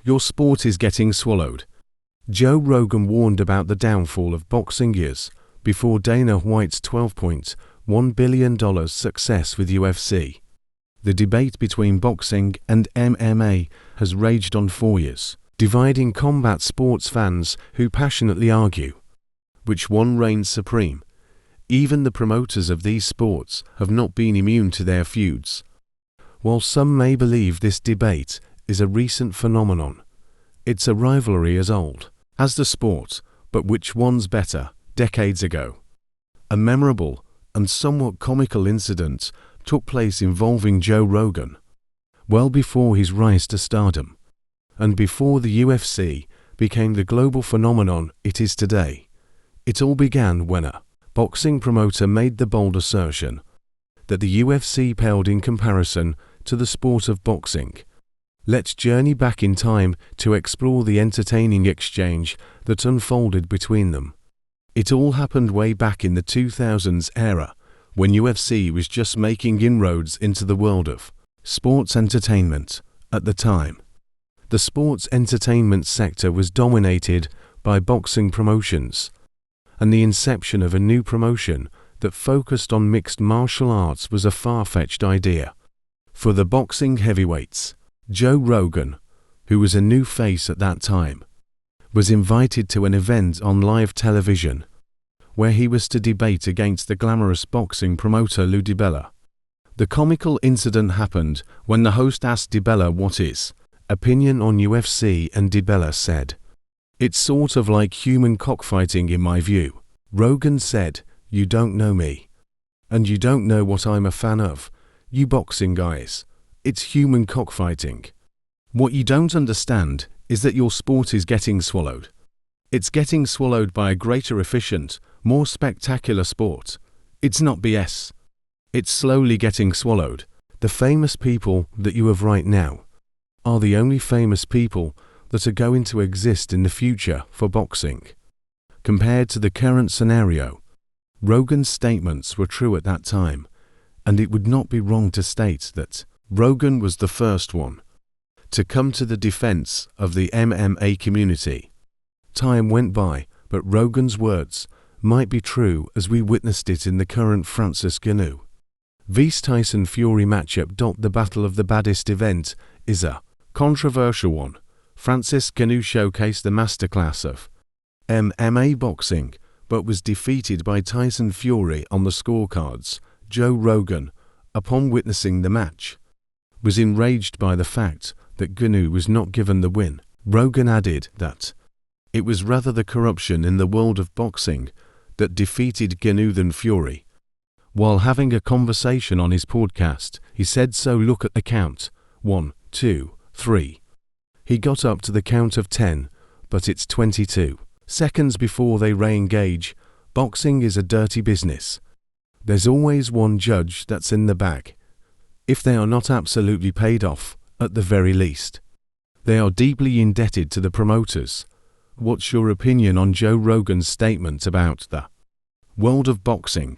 Your sport is getting swallowed. Joe Rogan warned about the downfall of boxing years before Dana White's $12.1 billion success with UFC. The debate between boxing and MMA has raged on for years, dividing combat sports fans who passionately argue which one reigns supreme. Even the promoters of these sports have not been immune to their feuds. While some may believe this debate is a recent phenomenon, it's a rivalry as old as the sport, but which one's better, decades ago. A memorable and somewhat comical incident took place involving Joe Rogan, well before his rise to stardom, and before the UFC became the global phenomenon it is today. It all began when a boxing promoter made the bold assertion that the UFC paled in comparison to the sport of boxing. Let's journey back in time to explore the entertaining exchange that unfolded between them. It all happened way back in the 2000s era, when UFC was just making inroads into the world of sports entertainment. At the time, the sports entertainment sector was dominated by boxing promotions, and the inception of a new promotion that focused on mixed martial arts was a far-fetched idea. For the boxing heavyweights, Joe Rogan, who was a new face at that time, was invited to an event on live television where he was to debate against the glamorous boxing promoter Lou DiBella. The comical incident happened when the host asked DiBella what his opinion on UFC, and DiBella said, "It's sort of like human cockfighting in my view." Rogan said, "You don't know me. And you don't know what I'm a fan of, you boxing guys. It's human cockfighting. What you don't understand is that your sport is getting swallowed. It's getting swallowed by a greater efficient, more spectacular sport. It's not BS. It's slowly getting swallowed. The famous people that you have right now are the only famous people that are going to exist in the future for boxing. Compared to the current scenario, Rogan's statements were true at that time, and it would not be wrong to state that Rogan was the first one to come to the defense of the MMA community. Time went by, but Rogan's words might be true as we witnessed it in the current Francis Ngannou vs Tyson Fury matchup. The Battle of the Baddest event is a controversial one. Francis Ngannou showcased the masterclass of MMA boxing, but was defeated by Tyson Fury on the scorecards. Joe Rogan, upon witnessing the match, was enraged by the fact that Ngannou was not given the win. Rogan added that it was rather the corruption in the world of boxing that defeated Ngannou than Fury. While having a conversation on his podcast, he said, "So look at the count. 1, 2, 3. He got up to the count of 10, but it's 22 seconds before they re-engage. Boxing is a dirty business. There's always one judge that's in the bag. If they are not absolutely paid off, at the very least, they are deeply indebted to the promoters." What's your opinion on Joe Rogan's statement about the world of boxing?